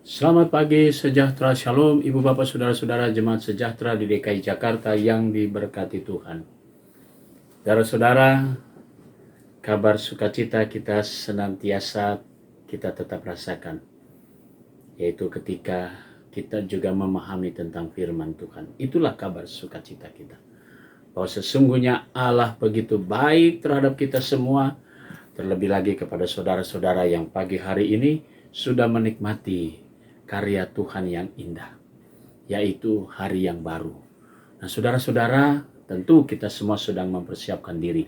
Selamat pagi, sejahtera, shalom, ibu bapak, saudara-saudara jemaat sejahtera di DKI Jakarta yang diberkati Tuhan. Saudara-saudara, kabar sukacita kita senantiasa kita tetap rasakan, yaitu ketika kita juga memahami tentang firman Tuhan. Itulah kabar sukacita kita, bahwa sesungguhnya Allah begitu baik terhadap kita semua, terlebih lagi kepada saudara-saudara yang pagi hari ini sudah menikmati karya Tuhan yang indah, yaitu hari yang baru. Nah, saudara-saudara, tentu kita semua sedang mempersiapkan diri.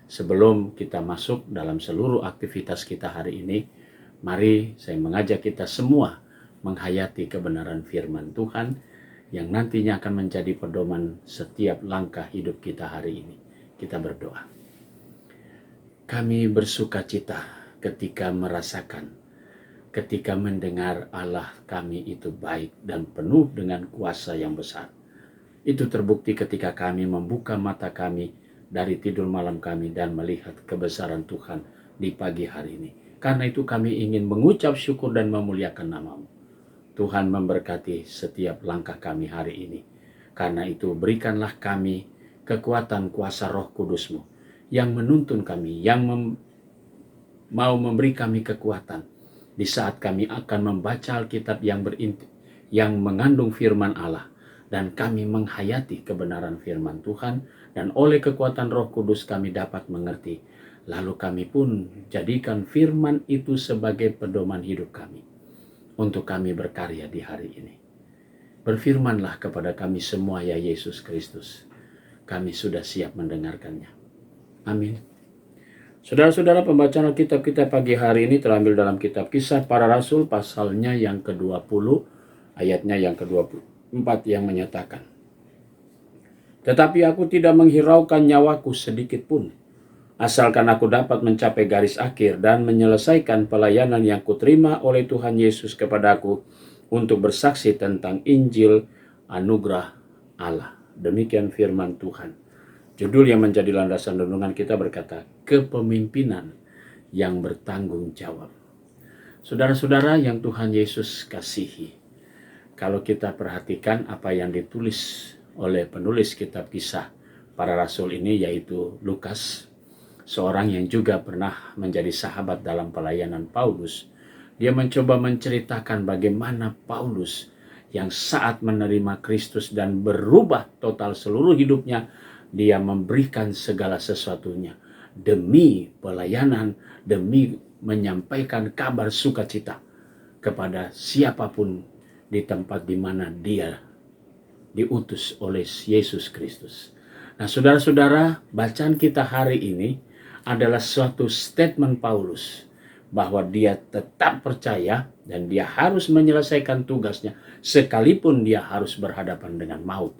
Sebelum kita masuk dalam seluruh aktivitas kita hari ini, mari saya mengajak kita semua menghayati kebenaran firman Tuhan yang nantinya akan menjadi pedoman setiap langkah hidup kita hari ini. Kita berdoa. Kami bersukacita ketika merasakan, ketika mendengar Allah kami itu baik dan penuh dengan kuasa yang besar. Itu terbukti ketika kami membuka mata kami dari tidur malam kami dan melihat kebesaran Tuhan di pagi hari ini. Karena itu kami ingin mengucap syukur dan memuliakan nama-Mu. Tuhan memberkati setiap langkah kami hari ini. Karena itu berikanlah kami kekuatan kuasa Roh Kudus-Mu yang menuntun kami, yang mau memberi kami kekuatan di saat kami akan membaca Alkitab yang mengandung firman Allah, dan kami menghayati kebenaran firman Tuhan, dan oleh kekuatan Roh Kudus kami dapat mengerti. Lalu kami pun jadikan firman itu sebagai pedoman hidup kami untuk kami berkarya di hari ini. Berfirmanlah kepada kami semua, ya Yesus Kristus. Kami sudah siap mendengarkannya. Amin. Saudara-saudara, pembacaan Alkitab kita pagi hari ini terambil dalam kitab Kisah Para Rasul, pasalnya yang ke-20, ayatnya yang ke-24 yang menyatakan, "Tetapi aku tidak menghiraukan nyawaku sedikit pun, asalkan aku dapat mencapai garis akhir dan menyelesaikan pelayanan yang kuterima oleh Tuhan Yesus kepadaku untuk bersaksi tentang Injil anugerah Allah." Demikian firman Tuhan. Judul yang menjadi landasan renungan kita berkata, kepemimpinan yang bertanggung jawab. Saudara-saudara yang Tuhan Yesus kasihi, kalau kita perhatikan apa yang ditulis oleh penulis kitab Kisah Para Rasul ini, yaitu Lukas, seorang yang juga pernah menjadi sahabat dalam pelayanan Paulus, dia mencoba menceritakan bagaimana Paulus yang saat menerima Kristus dan berubah total seluruh hidupnya, dia memberikan segala sesuatunya demi pelayanan, demi menyampaikan kabar sukacita kepada siapapun di tempat di mana dia diutus oleh Yesus Kristus. Nah, saudara-saudara, bacaan kita hari ini adalah suatu statement Paulus bahwa dia tetap percaya dan dia harus menyelesaikan tugasnya sekalipun dia harus berhadapan dengan maut.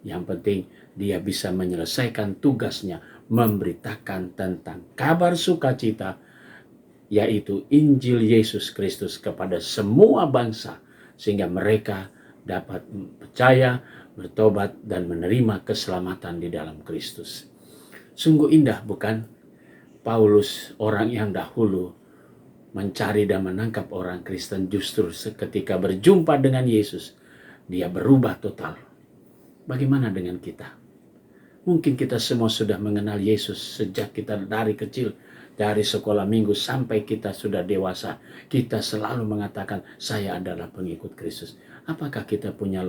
Yang penting dia bisa menyelesaikan tugasnya, memberitakan tentang kabar sukacita, yaitu Injil Yesus Kristus kepada semua bangsa, sehingga mereka dapat percaya, bertobat, dan menerima keselamatan di dalam Kristus. Sungguh indah, bukan? Paulus, orang yang dahulu mencari dan menangkap orang Kristen, justru ketika berjumpa dengan Yesus, dia berubah total. Bagaimana dengan kita? Mungkin kita semua sudah mengenal Yesus sejak kita dari kecil, dari sekolah minggu sampai kita sudah dewasa. Kita selalu mengatakan, saya adalah pengikut Kristus. Apakah kita punya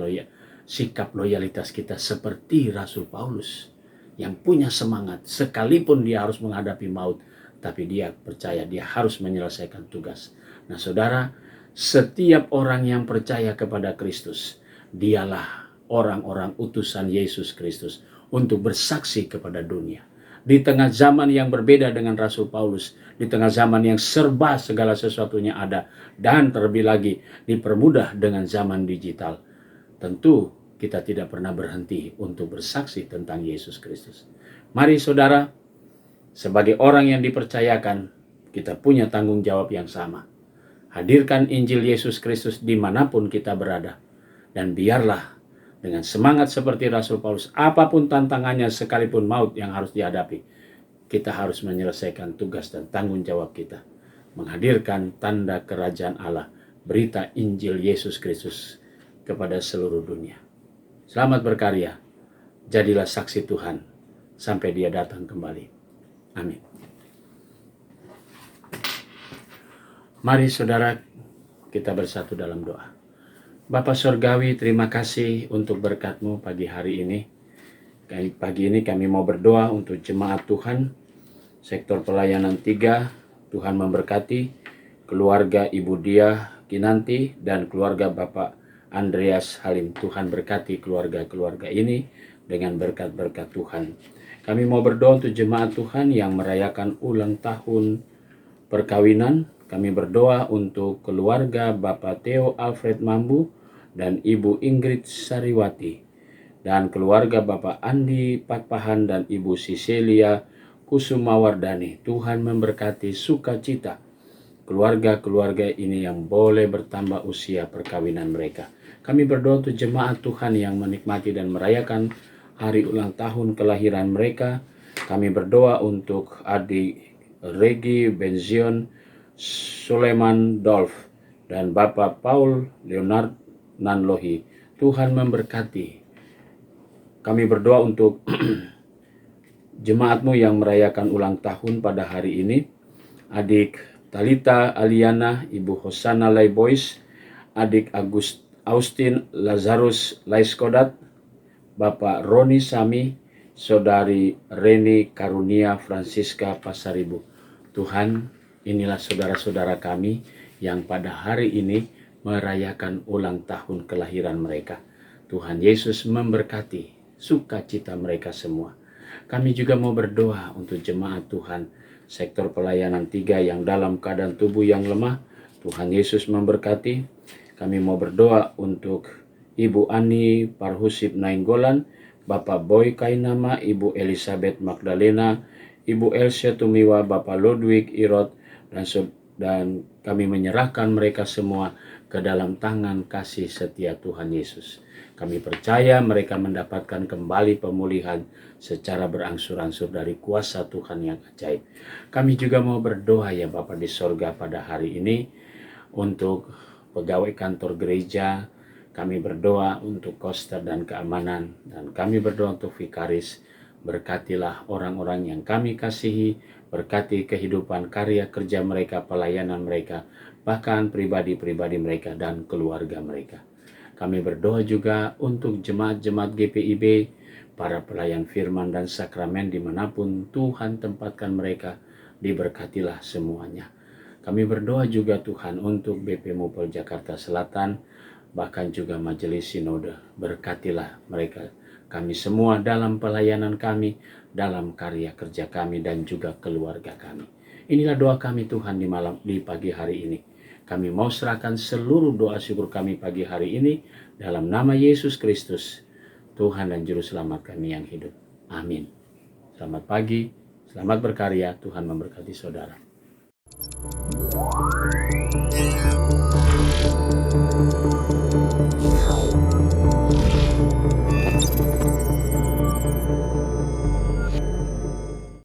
sikap loyalitas kita seperti Rasul Paulus, yang punya semangat sekalipun dia harus menghadapi maut, tapi dia percaya dia harus menyelesaikan tugas. Nah, saudara, setiap orang yang percaya kepada Kristus, dialah orang-orang utusan Yesus Kristus untuk bersaksi kepada dunia. Di tengah zaman yang berbeda dengan Rasul Paulus, di tengah zaman yang serba segala sesuatunya ada, dan terlebih lagi dipermudah dengan zaman digital, tentu kita tidak pernah berhenti untuk bersaksi tentang Yesus Kristus. Mari saudara, sebagai orang yang dipercayakan, kita punya tanggung jawab yang sama. Hadirkan Injil Yesus Kristus dimanapun kita berada, dan biarlah dengan semangat seperti Rasul Paulus, apapun tantangannya, sekalipun maut yang harus dihadapi, kita harus menyelesaikan tugas dan tanggung jawab kita, menghadirkan tanda kerajaan Allah berita Injil Yesus Kristus kepada seluruh dunia. Selamat berkarya, jadilah saksi Tuhan sampai Dia datang kembali. Amin. Mari saudara, kita bersatu dalam doa. Bapa Surgawi, terima kasih untuk berkat-Mu pagi hari ini. Pagi ini kami mau berdoa untuk jemaat Tuhan, sektor pelayanan 3, Tuhan memberkati keluarga Ibu Dia Kinanti dan keluarga Bapak Andreas Halim. Tuhan berkati keluarga-keluarga ini dengan berkat-berkat Tuhan. Kami mau berdoa untuk jemaat Tuhan yang merayakan ulang tahun perkawinan. Kami berdoa untuk keluarga Bapak Theo Alfred Mambu dan Ibu Ingrid Sariwati, dan keluarga Bapak Andi Patpahan dan Ibu Siselia Kusumawardani. Tuhan memberkati sukacita keluarga-keluarga ini yang boleh bertambah usia perkawinan mereka. Kami berdoa untuk jemaat Tuhan yang menikmati dan merayakan hari ulang tahun kelahiran mereka. Kami berdoa untuk adik Regi Benzion Suleman Dolf dan Bapak Paul Leonard Nanlohi. Tuhan memberkati. Kami berdoa untuk jemaat-Mu yang merayakan ulang tahun pada hari ini. Adik Talita Aliana, Ibu Hosana Laibois, adik Austin Lazarus Laiskodat, Bapak Roni Sami, Saudari Reni Karunia Francisca Pasaribu. Tuhan, inilah saudara-saudara kami yang pada hari ini merayakan ulang tahun kelahiran mereka. Tuhan Yesus memberkati sukacita mereka semua. Kami juga mau berdoa untuk jemaat Tuhan, sektor pelayanan 3 yang dalam keadaan tubuh yang lemah. Tuhan Yesus memberkati. Kami mau berdoa untuk Ibu Ani Parhusip Nainggolan, Bapak Boy Kainama, Ibu Elizabeth Magdalena, Ibu Elsia Tumiwa, Bapak Ludwig Irot, dan kami menyerahkan mereka semua ke dalam tangan kasih setia Tuhan Yesus. Kami percaya mereka mendapatkan kembali pemulihan secara berangsur-angsur dari kuasa Tuhan yang ajaib. Kami juga mau berdoa ya Bapa di sorga pada hari ini untuk pegawai kantor gereja. Kami berdoa untuk koster dan keamanan, dan kami berdoa untuk vikaris. Berkatilah orang-orang yang kami kasihi, berkati kehidupan karya kerja mereka, pelayanan mereka, bahkan pribadi-pribadi mereka dan keluarga mereka. Kami berdoa juga untuk jemaat-jemaat GPIB, para pelayan firman dan sakramen dimanapun Tuhan tempatkan mereka, diberkatilah semuanya. Kami berdoa juga Tuhan untuk BP Mupol Jakarta Selatan, bahkan juga Majelis Sinode. Berkatilah mereka, kami semua dalam pelayanan kami, dalam karya kerja kami dan juga keluarga kami. Inilah doa kami Tuhan di pagi hari ini. Kami mau serahkan seluruh doa syukur kami pagi hari ini dalam nama Yesus Kristus, Tuhan dan Juru Selamat kami yang hidup. Amin. Selamat pagi, selamat berkarya, Tuhan memberkati saudara.